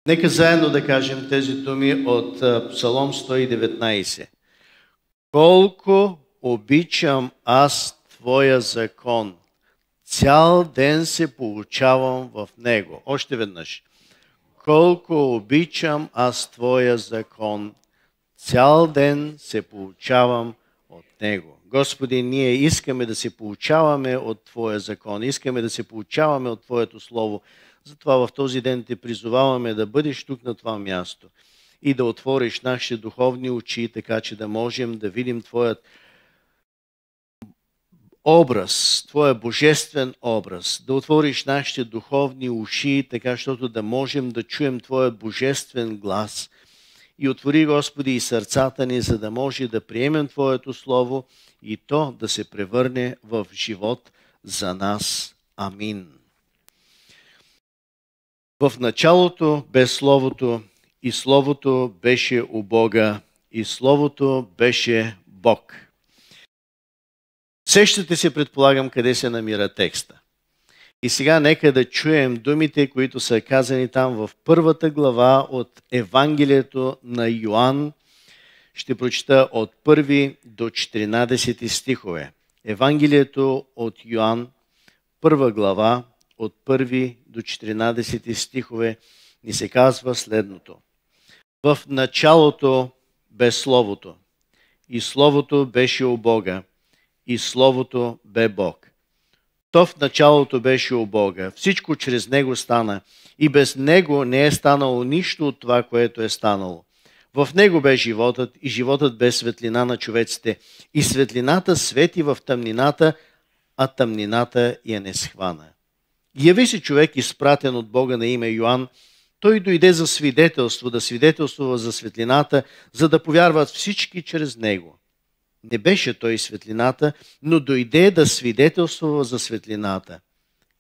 Нека заедно да кажем тези думи от Псалом 119. Колко обичам аз Твоя закон, цял ден се получавам в него. Още веднъж. Колко обичам аз Твоя закон, цял ден се получавам от него. Господи, ние искаме да се получаваме от Твоя закон, искаме да се получаваме от Твоето Слово. Затова в този ден те призоваваме да бъдеш тук на това място и да отвориш нашите духовни очи, така че да можем да видим Твоят образ, Твоя божествен образ, да отвориш нашите духовни уши, така защото да можем да чуем Твоя божествен глас. И отвори, Господи, и сърцата ни, за да може да приемем Твоето Слово и то да се превърне в живот за нас. Амин. В началото бе Словото, и Словото беше у Бога, и Словото беше Бог. Сещате се, предполагам, къде се намира текста. И сега нека да чуем думите, които са казани там в първата глава от Евангелието на Йоан. Ще прочита от 1 до 14 стихове. Евангелието от Йоан, първа глава, от 1 до 14 стихове, ни се казва следното. В началото бе Словото, и Словото беше у Бога, и Словото бе Бог. То в началото беше у Бога. Всичко чрез Него стана, и без Него не е станало нищо от това, което е станало. В Него бе животът, и животът бе светлина на човеците, и светлината свети в тъмнината, а тъмнината я не схвана. Яви се човек, изпратен от Бога на име Йоан. Той дойде за свидетелство, да свидетелствува за светлината, за да повярват всички чрез него. Не беше той светлината, но дойде да свидетелствува за светлината.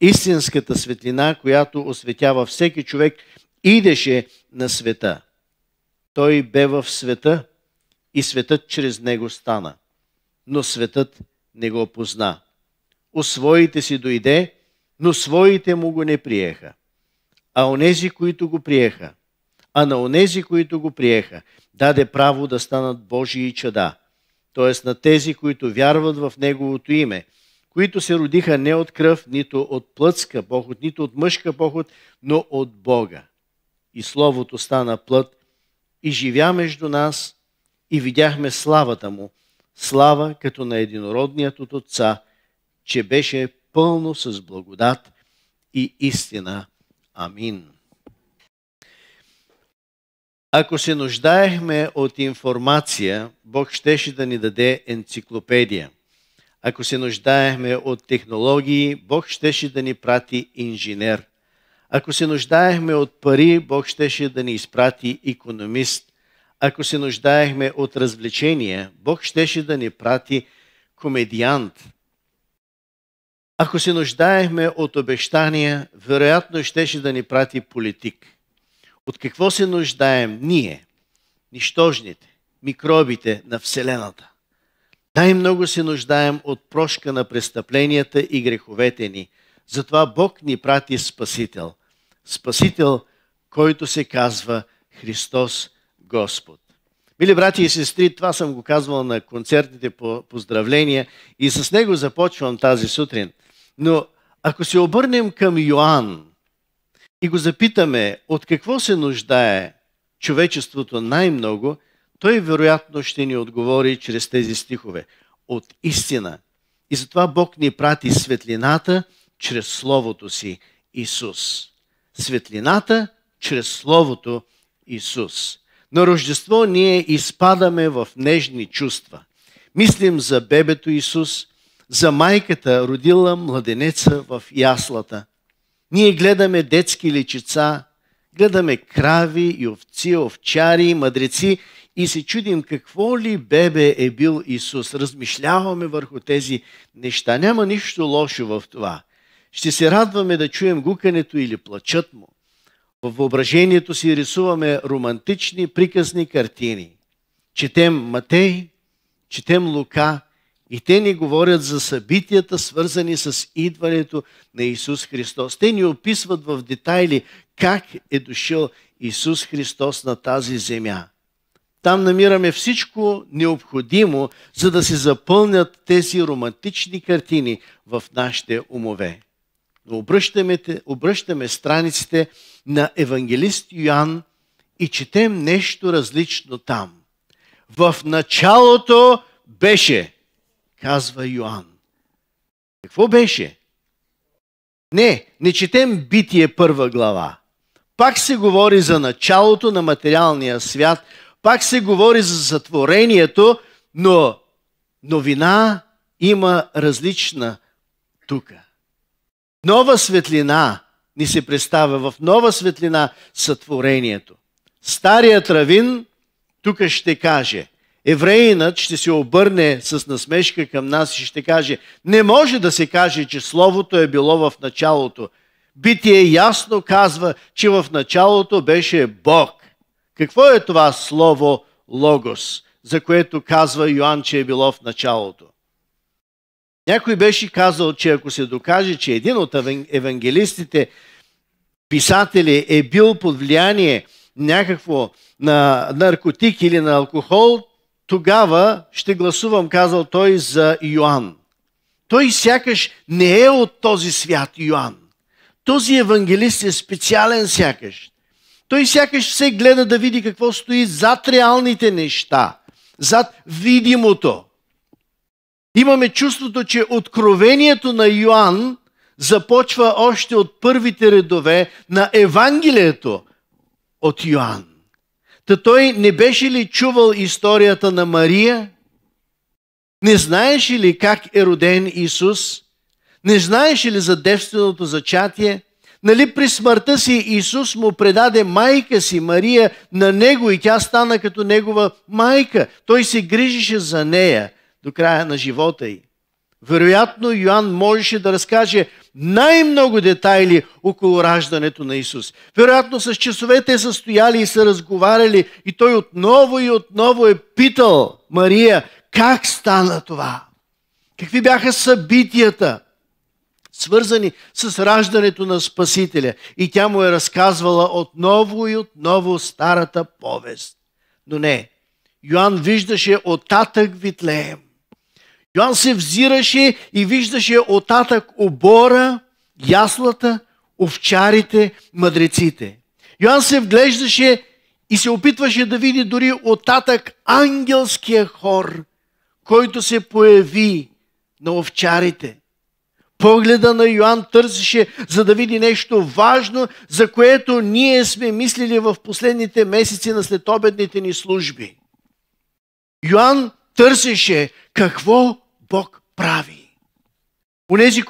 Истинската светлина, която осветява всеки човек, идеше на света. Той бе в света и светът чрез него стана, но светът не го позна. У своите си дойде, но своите му го не приеха. А на онези, които го приеха, даде право да станат Божии чада, т.е. на тези, които вярват в Неговото име, които се родиха не от кръв, нито от плътска поход, нито от мъжка поход, но от Бога. И Словото стана плът и живя между нас, и видяхме славата му, слава като на единородният от Отца, че беше пълно с благодат и истина. Амин. Ако се нуждаехме от информация, Бог щеше да ни даде енциклопедия. Ако се нуждаехме от технологии, Бог щеше да ни прати инженер. Ако се нуждаехме от пари, Бог щеше да ни изпрати икономист. Ако се нуждаехме от развлечения, Бог щеше да ни прати комедиант. Ако се нуждаехме от обещания, вероятно щеше да ни прати политик. От какво се нуждаем ние, нищожните, микробите на Вселената? Най-много се нуждаем от прошка на престъпленията и греховете ни. Затова Бог ни прати Спасител. Спасител, който се казва Христос Господ. Мили брати и сестри, това съм го казвал на концертните поздравления и с него започвам тази сутрин. Но ако се обърнем към Йоан и го запитаме от какво се нуждае човечеството най-много, той вероятно ще ни отговори чрез тези стихове. От истина. И затова Бог ни прати светлината чрез Словото си Исус. Светлината чрез Словото Исус. На Рождество ние изпадаме в нежни чувства. Мислим за бебето Исус, за майката, родила младенеца в яслата. Ние гледаме детски личица, гледаме крави и овци, овчари и мъдреци и се чудим какво ли бебе е бил Исус. Размишляваме върху тези неща. Няма нищо лошо в това. Ще се радваме да чуем гукането или плачът му. В въображението си рисуваме романтични приказни картини. Четем Матей, четем Лука и те ни говорят за събитията, свързани с идването на Исус Христос. Те ни описват в детайли как е дошъл Исус Христос на тази земя. Там намираме всичко необходимо, за да се запълнят тези романтични картини в нашите умове. Но обръщаме страниците на евангелист Йоан и четем нещо различно там. В началото беше, казва Йоан. Какво беше? Не четем Битие 1 глава. Пак се говори за началото на материалния свят, пак се говори за сътворението, но новина има различна тук. Нова светлина ни се представя, в нова светлина сътворението. Старият равин тук ще каже, евреинът ще се обърне с насмешка към нас и ще каже, не може да се каже, че Словото е било в началото. Битие ясно казва, че в началото беше Бог. Какво е това слово Логос, за което казва Йоан, че е било в началото? Някой беше казал, че ако се докаже, че един от евангелистите, писатели е бил под влияние някакво на наркотик или на алкохол, тогава ще гласувам, казал той, за Йоан. Той сякаш не е от този свят, Йоан. Този евангелист е специален сякаш. Той сякаш все гледа да види какво стои зад реалните неща, зад видимото. Имаме чувството, че откровението на Йоан започва още от първите редове на Евангелието от Йоан. Та той не беше ли чувал историята на Мария? Не знаеше ли как е роден Исус? Не знаеше ли за девственото зачатие? Нали при смъртта си Исус му предаде майка си, Мария, на него и тя стана като негова майка. Той се грижише за нея до края на живота й. Вероятно Йоан можеше да разкаже най-много детайли около раждането на Исус. Вероятно с часове те са стояли и са разговаряли и той отново и отново е питал Мария как стана това. Какви бяха събитията, свързани с раждането на Спасителя. И тя му е разказвала отново и отново старата повест. Но не, Йоан виждаше оттатък Витлеем. Йоан се взираше и виждаше оттатък обора, яслата, овчарите, мъдреците. Йоан се вглеждаше и се опитваше да види дори оттатък ангелския хор, който се появи на овчарите. Погледа на Йоан търсеше, за да види нещо важно, за което ние сме мислили в последните месеци на следобедните ни служби. Йоан търсеше какво Бог прави. Онези,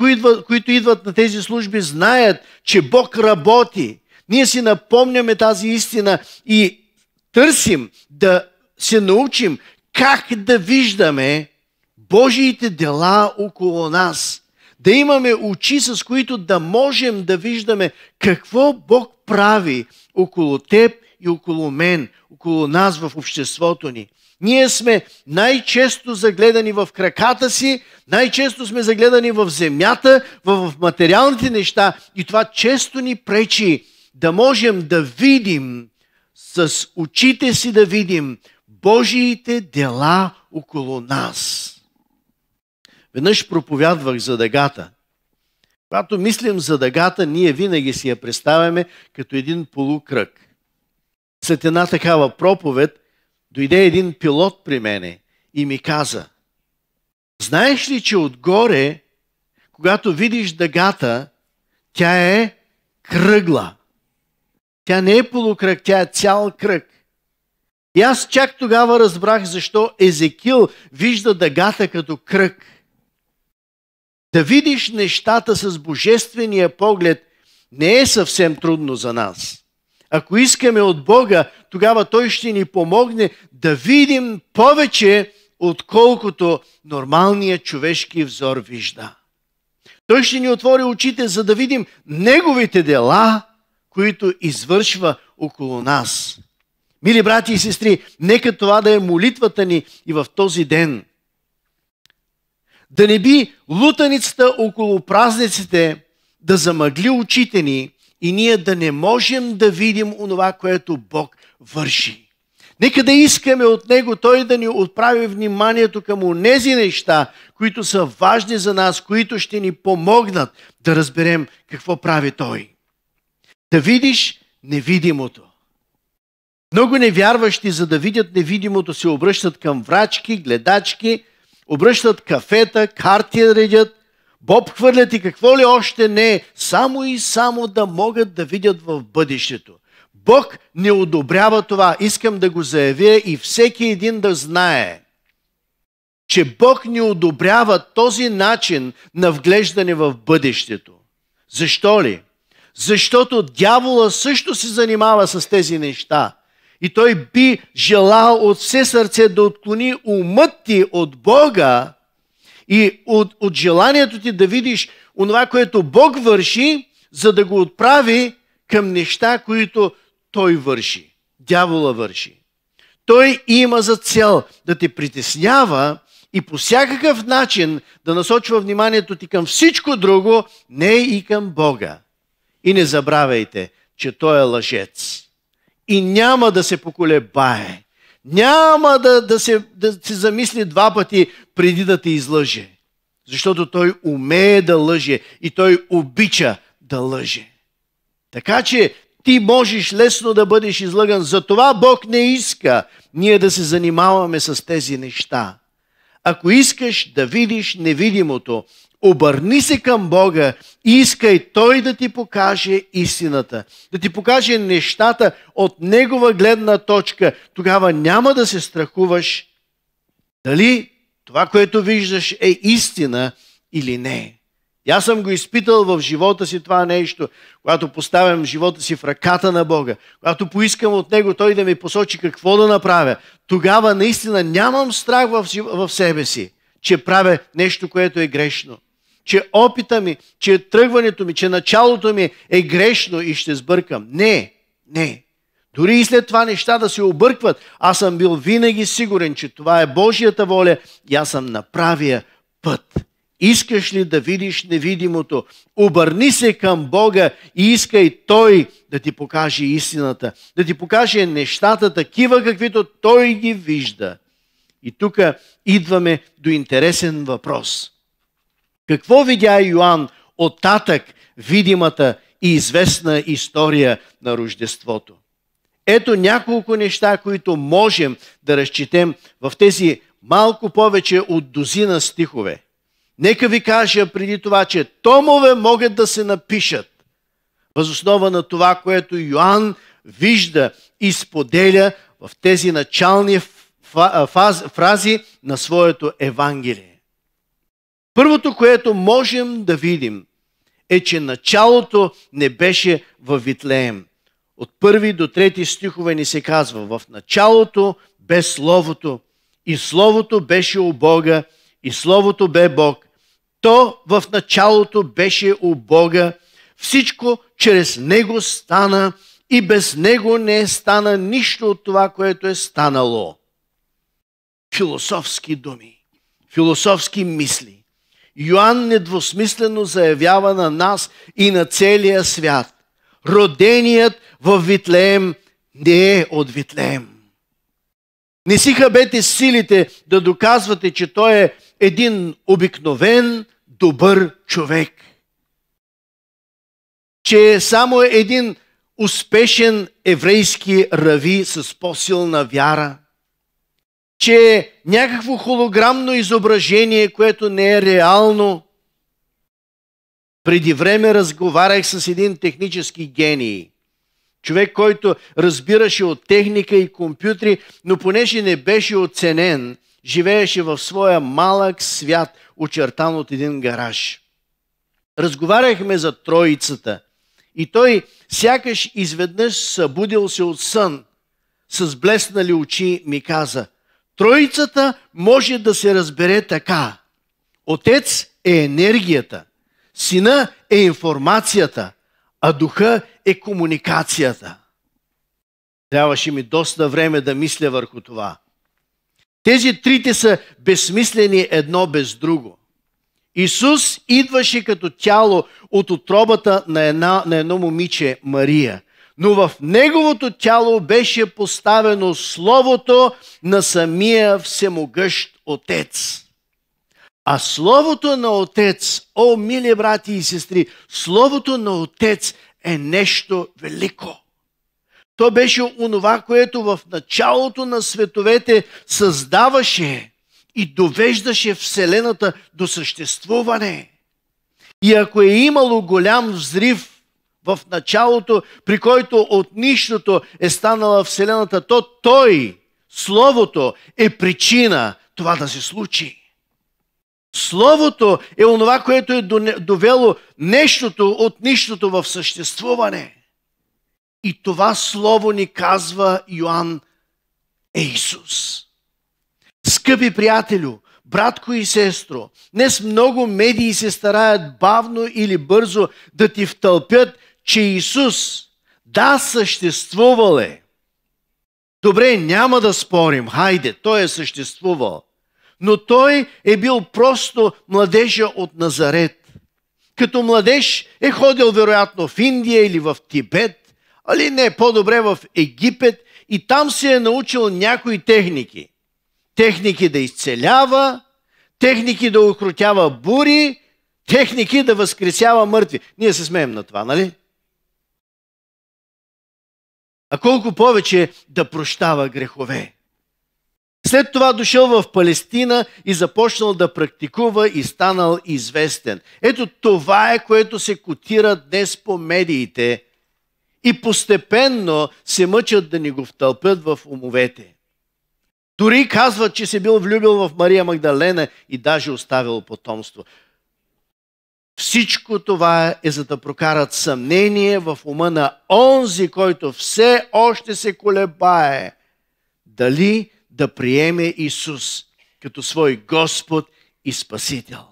които идват на тези служби, знаят, че Бог работи. Ние си напомняме тази истина и търсим да се научим как да виждаме Божиите дела около нас. Да имаме очи, с които да можем да виждаме какво Бог прави около теб и около мен, около нас в обществото ни. Ние сме най-често загледани в краката си, най-често сме загледани в земята, в материалните неща и това често ни пречи да можем да видим, с очите си да видим Божиите дела около нас. Веднъж проповядвах за дъгата. Когато мислим за дъгата, ние винаги си я представяме като един полукръг. След една такава проповед дойде един пилот при мене и ми каза: знаеш ли, че отгоре, когато видиш дъгата, тя е кръгла. Тя не е полукръг, тя е цял кръг. И аз чак тогава разбрах защо Езекил вижда дъгата като кръг. Да видиш нещата с божествения поглед не е съвсем трудно за нас. Ако искаме от Бога, тогава Той ще ни помогне да видим повече, отколкото нормалният човешки взор вижда. Той ще ни отвори очите, за да видим Неговите дела, които извършва около нас. Мили брати и сестри, нека това да е молитвата ни и в този ден. Да не би лутаницата около празниците да замъгли очите ни и ние да не можем да видим онова, което Бог върши. Нека да искаме от Него Той да ни отправи вниманието към онези неща, които са важни за нас, които ще ни помогнат да разберем какво прави Той. Да видиш невидимото. Много невярващи, за да видят невидимото, се обръщат към врачки, гледачки, обръщат кафета, карти редят, боб хвърлят и какво ли още не, само и само да могат да видят в бъдещето. Бог не одобрява това. Искам да го заявя и всеки един да знае, че Бог не одобрява този начин на вглеждане в бъдещето. Защо ли? Защото дявола също се занимава с тези неща. И той би желал от все сърце да отклони умът ти от Бога и от желанието ти да видиш онова, което Бог върши, за да го отправи към неща, които той върши. Дявола върши. Той има за цел да те притеснява и по всякакъв начин да насочва вниманието ти към всичко друго, не и към Бога. И не забравяйте, че той е лъжец. И няма да се поколебае. Няма да се замисли два пъти преди да те излъже. Защото той умее да лъже и той обича да лъже. Така че ти можеш лесно да бъдеш излъган. Затова Бог не иска ние да се занимаваме с тези неща. Ако искаш да видиш невидимото, обърни се към Бога и искай Той да ти покаже истината, да ти покаже нещата от Негова гледна точка. Тогава няма да се страхуваш дали това, което виждаш, е истина или не. И аз съм го изпитал в живота си това нещо, когато поставям живота си в ръката на Бога, когато поискам от Него Той да ми посочи какво да направя, тогава наистина нямам страх в себе си, че правя нещо, което е грешно. Че опита ми, че тръгването ми, че началото ми е грешно и ще сбъркам. Не. Дори и след това неща да се объркват, аз съм бил винаги сигурен, че това е Божията воля и аз съм на правия път. Искаш ли да видиш невидимото? Обърни се към Бога и искай Той да ти покаже истината, да ти покаже нещата такива, каквито Той ги вижда. И тук идваме до интересен въпрос. Какво видя Йоан от татък видимата и известна история на Рождеството? Ето няколко неща, които можем да разчетем в тези малко повече от дузина стихове. Нека ви кажа преди това, че томове могат да се напишат въз основа на това, което Йоан вижда и споделя в тези начални фрази на своето Евангелие. Първото, което можем да видим, е, че началото не беше във Витлеем. От 1 до 3 стихове ни се казва: в началото бе Словото, и Словото беше у Бога, и Словото бе Бог. То в началото беше у Бога, всичко чрез Него стана и без Него не стана нищо от това, което е станало. Философски думи, философски мисли. Йоан недвусмислено заявява на нас и на целия свят: роденият в Витлеем не е от Витлеем. Не си хабете силите да доказвате, че той е един обикновен, добър човек. Че е само един успешен еврейски рави с по-силна вяра. Че е някакво холограмно изображение, което не е реално. Преди време разговарях с един технически гений. Човек, който разбираше от техника и компютри, но понеже не беше оценен, живееше в своя малък свят, очертан от един гараж. Разговаряхме за Троицата и той сякаш изведнъж събудил се от сън, с блеснали очи ми каза: Троицата може да се разбере така. Отец е енергията, Сина е информацията, а Духа е комуникацията. Трябваше ми доста време да мисля върху това. Тези трите са безсмислени едно без друго. Исус идваше като тяло от утробата на едно момиче Мария. Но в неговото тяло беше поставено Словото на самия всемогъщ Отец. А Словото на Отец, о, мили брати и сестри, Словото на Отец е нещо велико. То беше онова, което в началото на световете създаваше и довеждаше Вселената до съществуване. И ако е имало голям взрив в началото, при който от нищото е станала Вселената, то Той, Словото, е причина това да се случи. Словото е онова, което е довело нещото от нищото в съществуване. И това Слово ни казва Йоан е Исус. Скъпи приятелю, братко и сестро, днес много медии се стараят бавно или бързо да ти втълпят, че Исус, да, съществувал е. Добре, няма да спорим, хайде, Той е съществувал. Но Той е бил просто младежа от Назарет. Като младеж е ходил вероятно в Индия или в Тибет, али не, по-добре в Египет, и там се е научил някои техники. Техники да изцелява, техники да укротява бури, техники да възкресява мъртви. Ние се смеем на това, нали? А колко повече да прощава грехове. След това дошъл в Палестина и започнал да практикува и станал известен. Ето това е, което се котира днес по медиите и постепенно се мъчат да ни го втълпят в умовете. Дори казват, че се бил влюбил в Мария Магдалена и даже оставил потомство. Всичко това е за да прокарат съмнение в ума на онзи, който все още се колебае дали да приеме Исус като свой Господ и Спасител.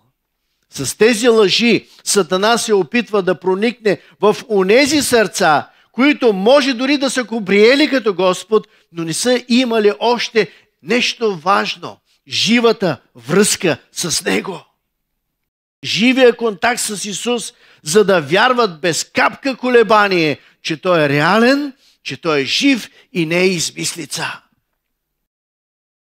С тези лъжи Сатана се опитва да проникне в онези сърца, които може дори да са го приели като Господ, но не са имали още нещо важно – живата връзка с Него. Живия контакт с Исус, за да вярват без капка колебание, че Той е реален, че Той е жив и не е измислица.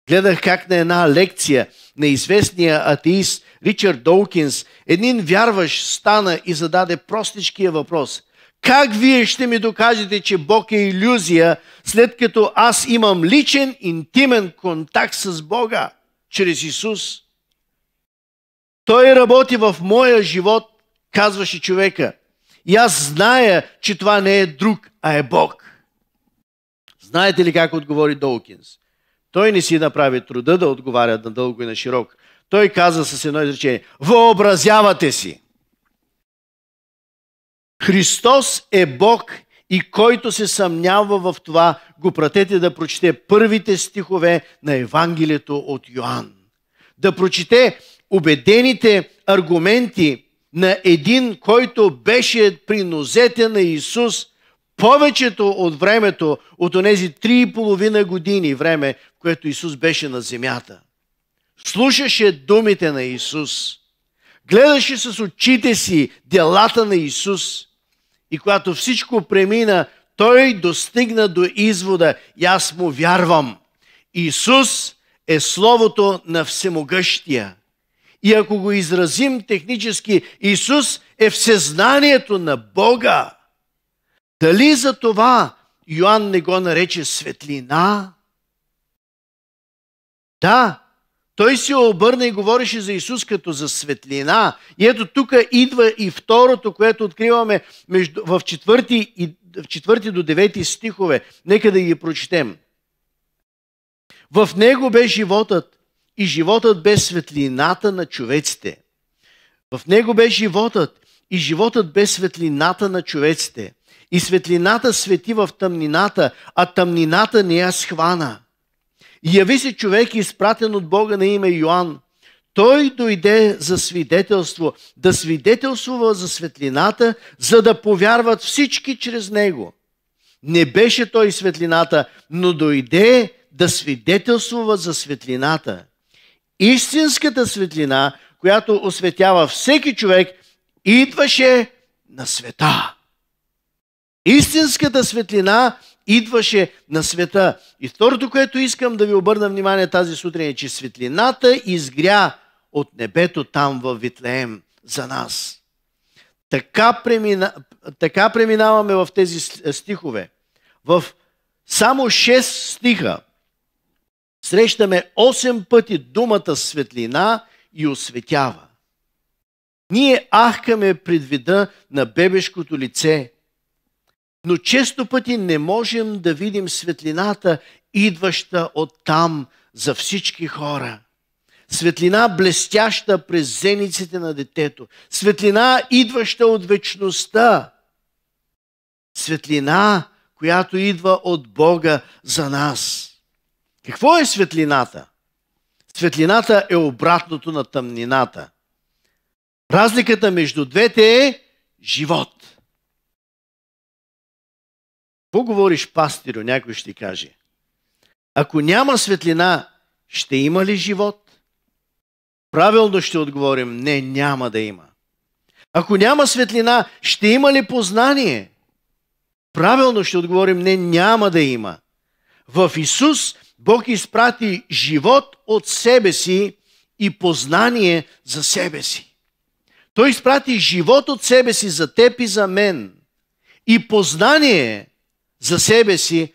Гледах как на една лекция на известния атеист Ричард Доукинс един вярващ стана и зададе простичкия въпрос. Как вие ще ми докажете, че Бог е илюзия, след като аз имам личен, интимен контакт с Бога чрез Исус? Той работи в моя живот, казваше човека. И аз зная, че това не е друг, а е Бог. Знаете ли как отговори Доукинс? Той не си направи труда да отговаря надълго и на широко. Той каза с едно изречение: въобразявате си. Христос е Бог и който се съмнява в това, го пратете да прочете първите стихове на Евангелието от Йоан. Да прочете убедените аргументи на един, който беше при нозете на Исус повечето от времето, от онези 3,5 години време, в което Исус беше на земята. Слушаше думите на Исус, гледаше с очите си делата на Исус и когато всичко премина, той достигна до извода: и аз му вярвам. Исус е Словото на Всемогъщия. И ако го изразим технически, Исус е всезнанието на Бога. Дали за това Йоан не го нарече светлина? Да, той се обърна и говореше за Исус като за светлина. И ето тук идва и второто, което откриваме в 4 до 9 стихове. Нека да ги прочетем. В него бе животът и животът бе светлината на човеците. В него бе животът и животът бе светлината на човеците. И светлината свети в тъмнината, а тъмнината не я схвана. И яви се човек, изпратен от Бога на име Йоан. Той дойде за свидетелство, да свидетелствува за светлината, за да повярват всички чрез него. Не беше той светлината, но дойде да свидетелствува за светлината. Истинската светлина, която осветява всеки човек, идваше на света. Истинската светлина идваше на света. И второто, което искам да ви обърна внимание тази сутрин е, че светлината изгря от небето там във Витлеем за нас. Така преминаваме в тези стихове. В само 6 стиха срещаме 8 пъти думата светлина и осветява. Ние ахкаме пред вида на бебешкото лице, но често пъти не можем да видим светлината, идваща оттам за всички хора. Светлина, блестяща през зениците на детето. Светлина, идваща от вечността. Светлина, която идва от Бога за нас. Какво е светлината? Светлината е обратното на тъмнината. Разликата между двете е живот. Какво говориш, пастирю? Някой ще каже. Ако няма светлина, ще има ли живот? Правилно ще отговорим, не, няма да има. Ако няма светлина, ще има ли познание? Правилно ще отговорим, не, няма да има. В Исус Бог изпрати живот от себе си и познание за себе си. Той изпрати живот от себе си за теб и за мен. И познание за себе си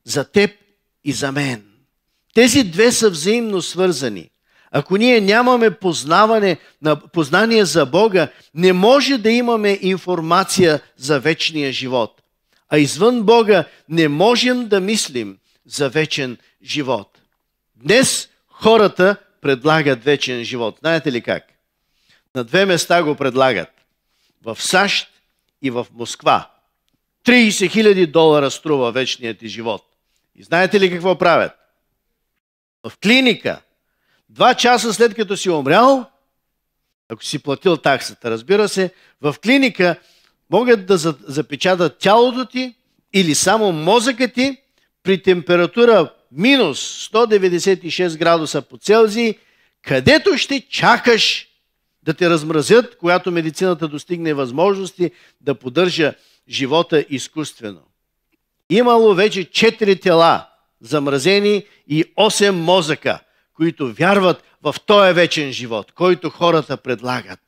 за теб и за мен. Тези две са взаимно свързани. Ако ние нямаме познание за Бога, не може да имаме информация за вечния живот. А извън Бога не можем да мислим за вечен живот. Днес хората предлагат вечен живот. Знаете ли как? На 2 места го предлагат. В САЩ и в Москва. $30,000 струва вечният ти живот. И знаете ли какво правят? В клиника, 2 часа след като си умрял, ако си платил таксата, разбира се, в клиника могат да запечатат тялото ти или само мозъкът ти при температура минус 196 градуса по Целзий, където ще чакаш да те размразят, когато медицината достигне възможности да поддържа живота изкуствено. Имало вече 4 тела замразени и 8 мозъка, които вярват в този вечен живот, който хората предлагат.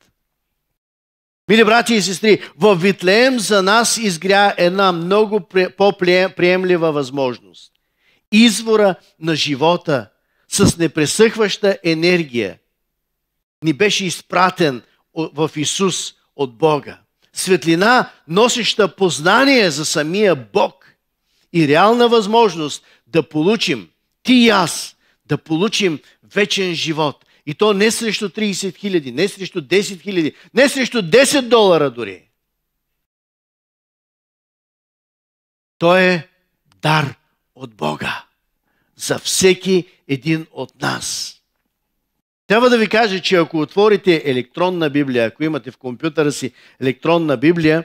Мили брати и сестри, в Витлеем за нас изгря една много по-приемлива възможност. Извора на живота с непресъхваща енергия ни беше изпратен в Исус от Бога. Светлина, носеща познание за самия Бог и реална възможност да получим, ти и аз, да получим вечен живот. И то не срещу 30 хиляди, не срещу 10 хиляди, не срещу $10 дори. То е дар от Бога за всеки един от нас. Трябва да ви кажа, че ако отворите електронна Библия, ако имате в компютъра си електронна Библия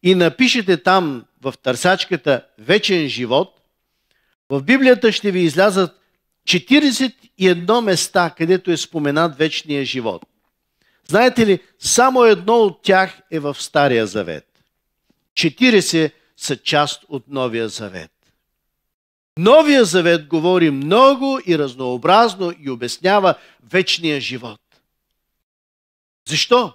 и напишете там в търсачката вечен живот, в Библията ще ви излязат 41 места, където е споменат вечния живот. Знаете ли, само едно от тях е в Стария Завет. 40 са част от Новия Завет. Новия Завет говори много и разнообразно и обяснява вечния живот. Защо?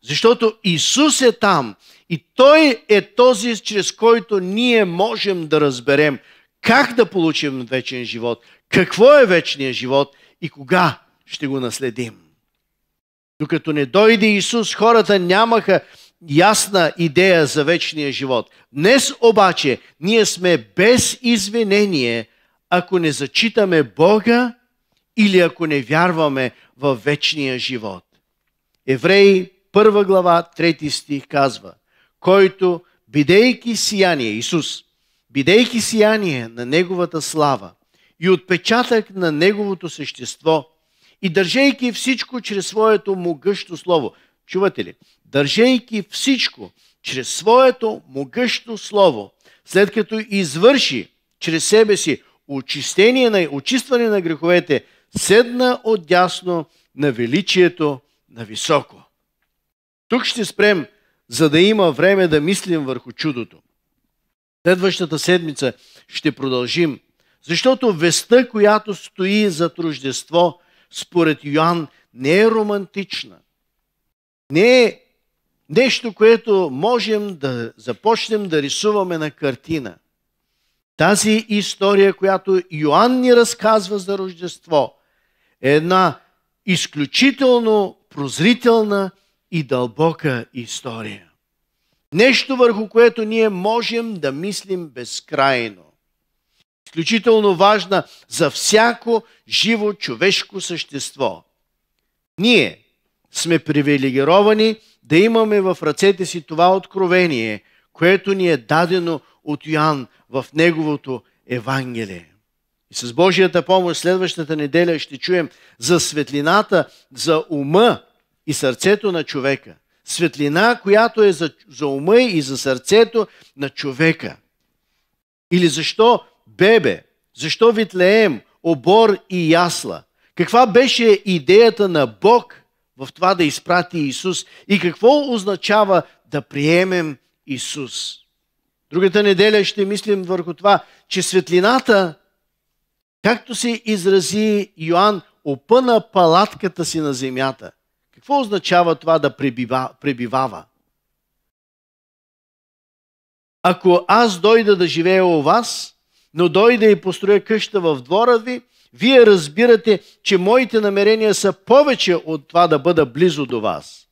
Защото Исус е там и Той е този, чрез който ние можем да разберем как да получим вечен живот, какво е вечният живот и кога ще го наследим. Докато не дойде Исус, хората нямаха ясна идея за вечния живот. Днес обаче ние сме без извинение, ако не зачитаме Бога или ако не вярваме в вечния живот. Евреи 1 глава 3 стих казва: който, бидейки сияние, Исус, бидейки сияние на Неговата слава и отпечатък на Неговото същество и държейки всичко чрез своето могъщо слово. Чувате ли? Държейки всичко чрез своето могъщо слово, след като извърши чрез себе си очистване на греховете, седна отдясно на величието на високо. Тук ще спрем, за да има време да мислим върху чудото. Следващата седмица ще продължим, защото вестта, която стои зад Рождество, според Йоан, не е романтична. Не е нещо, което можем да започнем да рисуваме на картина. Тази история, която Йоан ни разказва за Рождество, е една изключително прозрителна и дълбока история. Нещо, върху което ние можем да мислим безкрайно. Изключително важна за всяко живо човешко същество. Ние сме привилегировани да имаме в ръцете си това откровение, което ни е дадено от Йоан в неговото Евангелие. И с Божията помощ следващата неделя ще чуем за светлината, за ума и сърцето на човека. Светлина, която е за ума и за сърцето на човека. Или защо бебе, защо Витлеем, обор и ясла? Каква беше идеята на Бог в това да изпрати Исус и какво означава да приемем Исус? Другата неделя ще мислим върху това, че светлината, както се изрази Йоан, опъна палатката си на земята. Какво означава това да пребивава? Ако аз дойда да живея у вас, но дойда и построя къща в двора ви, вие разбирате, че моите намерения са повече от това да бъда близо до вас.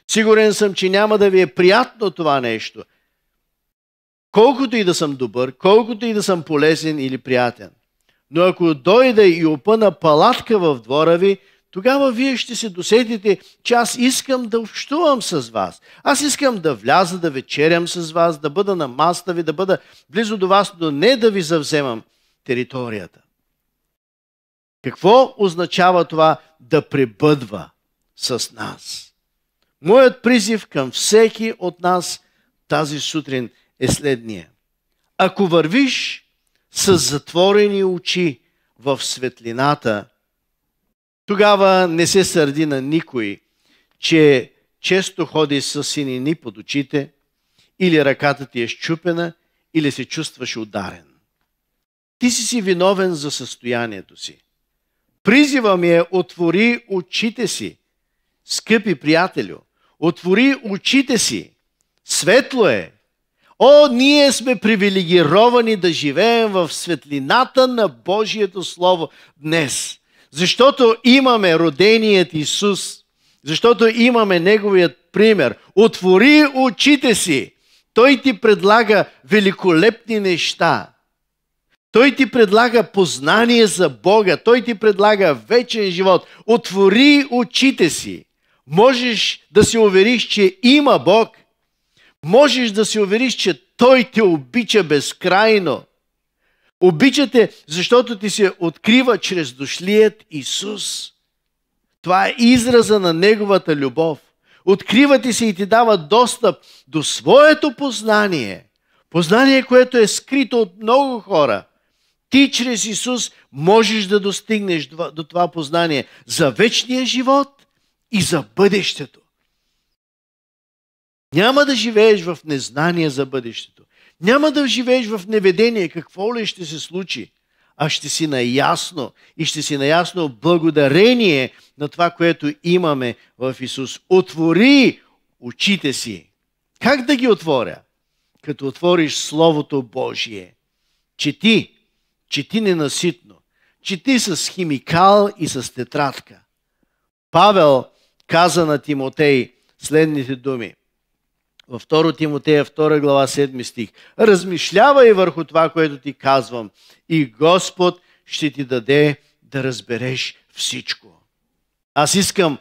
Сигурен съм, че няма да ви е приятно това нещо. Колкото и да съм добър, колкото и да съм полезен или приятен. Но ако дойда и опъна палатка в двора ви, тогава вие ще се досетите, че аз искам да общувам с вас. Аз искам да вляза, да вечерям с вас, да бъда на масата ви, да бъда близо до вас, но не да ви завземам територията. Какво означава това да пребъдва с нас? Моят призив към всеки от нас тази сутрин е следния. Ако вървиш с затворени очи в светлината, тогава не се сърди на никой, че често ходиш с синини под очите, или ръката ти е счупена, или се чувстваш ударен. Ти си виновен за състоянието си. Призива ми е: отвори очите си, скъпи приятелю, отвори очите си. Светло е. О, ние сме привилегировани да живеем в светлината на Божието Слово днес. Защото имаме роденият Исус, защото имаме Неговият пример. Отвори очите си. Той ти предлага великолепни неща. Той ти предлага познание за Бога. Той ти предлага вечен живот. Отвори очите си. Можеш да се увериш, че има Бог. Можеш да се увериш, че Той те обича безкрайно. Обичате, защото ти се открива чрез дошлият Исус. Това е израза на Неговата любов. Открива ти се и ти дава достъп до своето познание. Познание, което е скрито от много хора. Ти чрез Исус можеш да достигнеш до това познание за вечния живот и за бъдещето. Няма да живееш в незнание за бъдещето. Няма да живееш в неведение какво ли ще се случи, а ще си наясно и ще си наясно благодарение на това, което имаме в Исус. Отвори очите си. Как да ги отворя? Като отвориш Словото Божие. Чети ненаситно. Чети с химикал и с тетрадка. Павел каза на Тимотей следните думи. Във 2 Тимотея 2 глава 7 стих. Размишлявай върху това, което ти казвам, и Господ ще ти даде да разбереш всичко. Аз искам,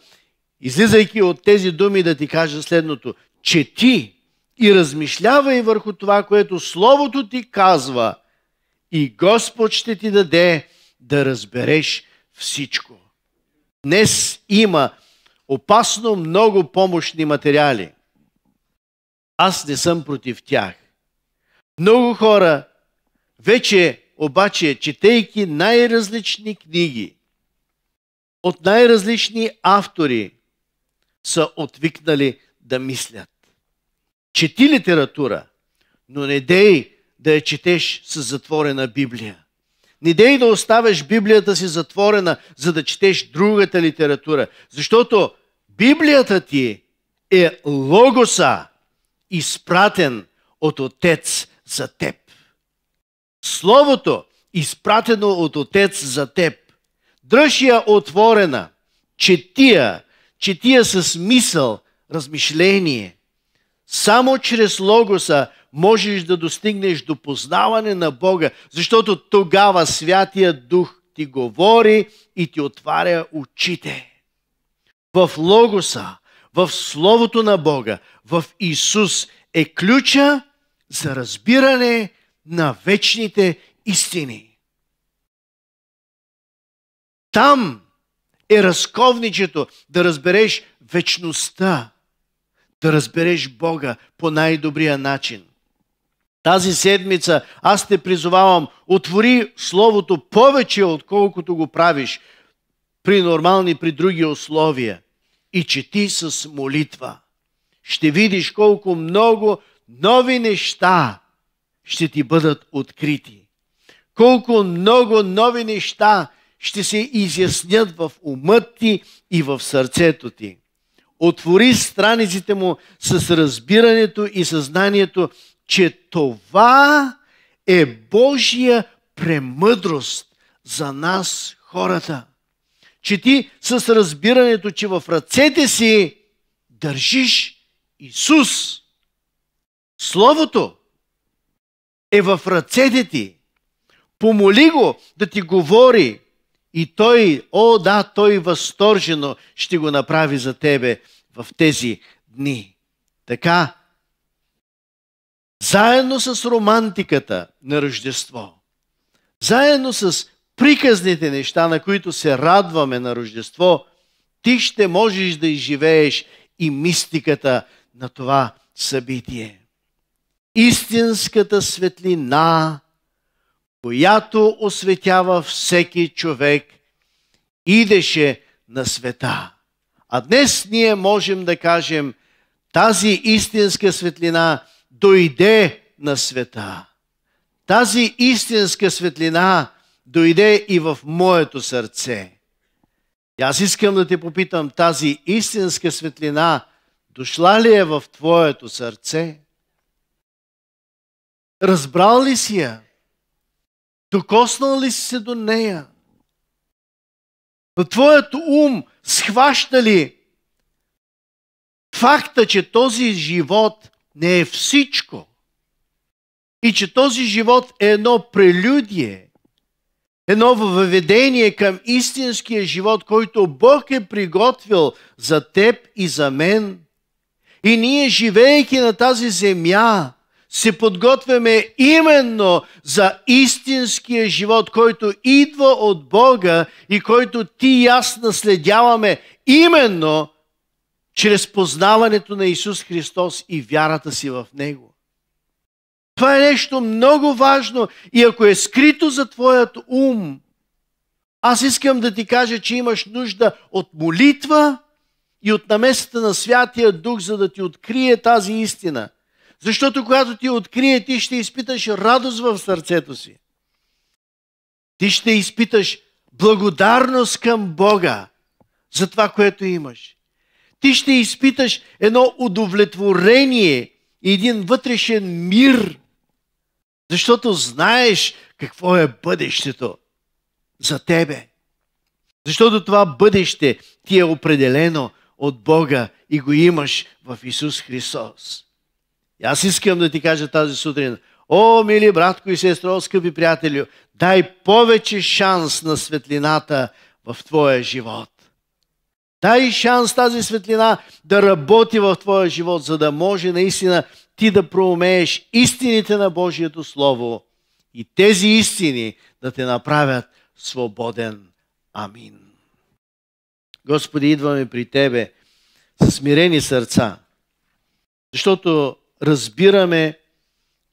излизайки от тези думи, да ти кажа следното. Чети и размишлявай върху това, което Словото ти казва, и Господ ще ти даде да разбереш всичко. Днес има опасно много помощни материали. Аз не съм против тях. Много хора вече обаче, четейки най-различни книги от най-различни автори, са отвикнали да мислят. Чети литература, но не дей да я четеш с затворена Библия. Не дей да оставяш Библията си затворена, за да четеш другата литература. Защото Библията ти е логоса, изпратен от Отец за теб. Словото, изпратено от Отец за теб. Дръж я отворена, чети я с мисъл, размишление. Само чрез логоса можеш да достигнеш до познаване на Бога, защото тогава Святия Дух ти говори и ти отваря очите. В логоса, в Словото на Бога, в Исус е ключа за разбиране на вечните истини. Там е разковничето да разбереш вечността, да разбереш Бога по най-добрия начин. Тази седмица аз те призовавам, отвори Словото повече, отколкото го правиш при нормални, при други условия и чети с молитва. Ще видиш колко много нови неща ще ти бъдат открити. Колко много нови неща ще се изяснят в умът ти и в сърцето ти. Отвори страниците му с разбирането и съзнанието, че това е Божия премъдрост за нас, хората. Че ти с разбирането, че в ръцете си държиш Исус. Словото е в ръцете ти. Помоли го да ти говори и той, той възторжено ще го направи за тебе в тези дни. Така, заедно с романтиката на Рождество, заедно с приказните неща, на които се радваме на Рождество, ти ще можеш да изживееш и мистиката на това събитие. Истинската светлина, която осветява всеки човек, идеше на света. А днес ние можем да кажем, тази истинска светлина дойде на света. Тази истинска светлина дойде и в моето сърце. И аз искам да те попитам, тази истинска светлина дошла ли е в твоето сърце? Разбрал ли си я? Докоснал ли си се до нея? Но твоят ум схваща ли факта, че този живот не е всичко и че този живот е едно прелюдие, едно въведение към истинския живот, който Бог е приготвил за теб и за мен. И ние, живеейки на тази земя, се подготвяме именно за истинския живот, който идва от Бога и който ти и аз наследяваме именно чрез познаването на Исус Христос и вярата си в Него. Това е нещо много важно и ако е скрито за твоят ум, аз искам да ти кажа, че имаш нужда от молитва и от намесата на Святия Дух, за да ти открие тази истина. Защото когато ти открие, ти ще изпиташ радост в сърцето си. Ти ще изпиташ благодарност към Бога за това, което имаш. Ти ще изпиташ едно удовлетворение и един вътрешен мир, защото знаеш какво е бъдещето за тебе. Защото това бъдеще ти е определено от Бога и го имаш в Исус Христос. И аз искам да ти кажа тази сутрин, мили братко и сестро, скъпи приятели, дай повече шанс на светлината в твоя живот. Дай шанс тази светлина да работи в твоя живот, за да може наистина ти да проумееш истините на Божието Слово и тези истини да те направят свободен. Амин. Господи, идваме при Тебе с смирени сърца, защото разбираме,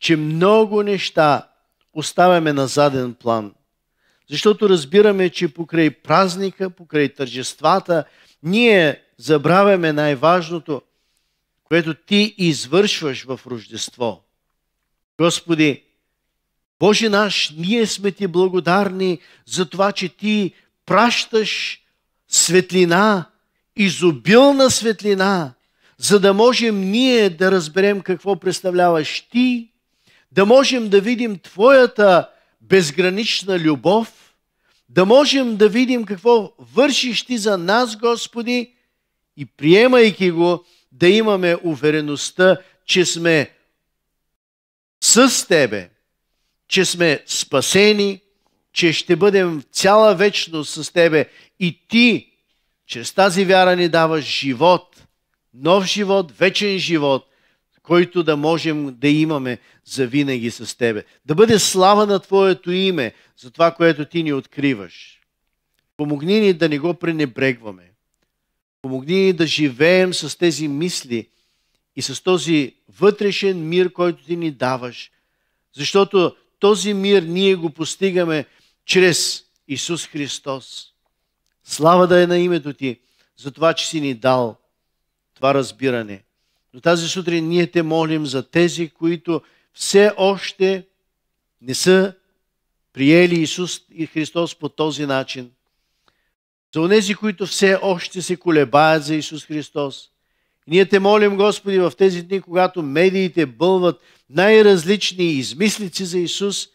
че много неща оставяме на заден план. Защото разбираме, че покрай празника, покрай тържествата, ние забравяме най-важното, което Ти извършваш в Рождество. Господи, Боже наш, ние сме Ти благодарни за това, че Ти пращаш светлина, изобилна светлина, за да можем ние да разберем какво представляваш Ти, да можем да видим Твоята безгранична любов, да можем да видим какво вършиш Ти за нас, Господи, и приемайки го, да имаме увереността, че сме с Тебе, че сме спасени, че ще бъдем цяла вечност с Тебе и Ти, чрез тази вяра ни даваш живот, нов живот, вечен живот, който да можем да имаме завинаги с Тебе. Да бъде слава на Твоето име за това, което Ти ни откриваш. Помогни ни да не го пренебрегваме. Помогни ни да живеем с тези мисли и с този вътрешен мир, който Ти ни даваш. Защото този мир ние го постигаме чрез Исус Христос. Слава да е на името Ти за това, че си ни дал това разбиране. Но тази сутрин ние Те молим за тези, които все още не са приели Исус и Христос по този начин. За онези, които все още се колебаят за Исус Христос. И ние Те молим, Господи, в тези дни, когато медиите бълват най-различни измислици за Исус,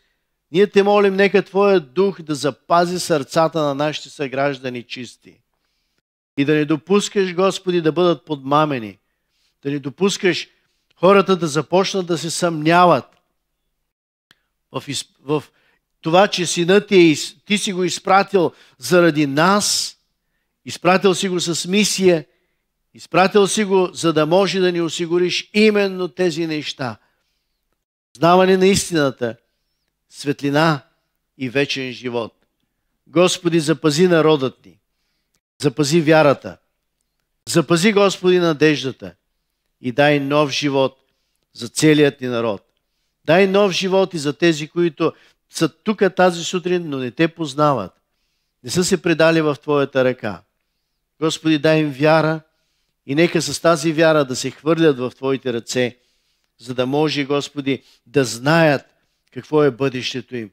ние Те молим, нека Твоя дух да запази сърцата на нашите съграждани чисти. И да не допускаш, Господи, да бъдат подмамени. Да не допускаш хората да започнат да се съмняват в това, че Синът Ти си го изпратил заради нас, изпратил си го с мисия, изпратил си го, за да може да ни осигуриш именно тези неща. Знаване на истината, светлина и вечен живот. Господи, запази народът ни, запази вярата, запази, Господи, надеждата и дай нов живот за целият ни народ. Дай нов живот и за тези, които са тук тази сутрин, но не Те познават. Не са се предали в Твоята ръка. Господи, дай им вяра и нека с тази вяра да се хвърлят в Твоите ръце, за да може, Господи, да знаят какво е бъдещето им.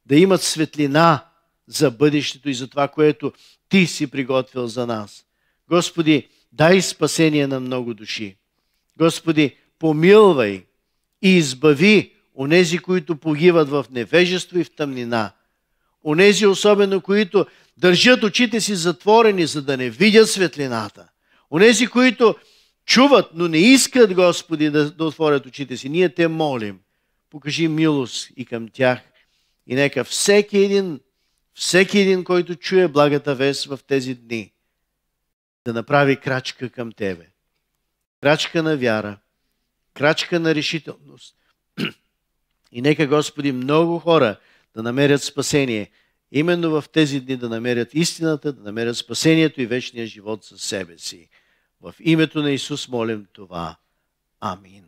Да имат светлина за бъдещето и за това, което Ти си приготвил за нас. Господи, дай спасение на много души. Господи, помилвай и избави онези, които погиват в невежество и в тъмнина. Онези особено, които държат очите си затворени, за да не видят светлината. Онези, които чуват, но не искат, Господи, да отворят очите си. Ние Те молим. Покажи милост и към тях. И нека всеки един, който чуе благата вест в тези дни, да направи крачка към Тебе. Крачка на вяра, крачка на решителност. И нека, Господи, много хора да намерят спасение. Именно в тези дни да намерят истината, да намерят спасението и вечния живот със себе си. В името на Исус молим това. Амин.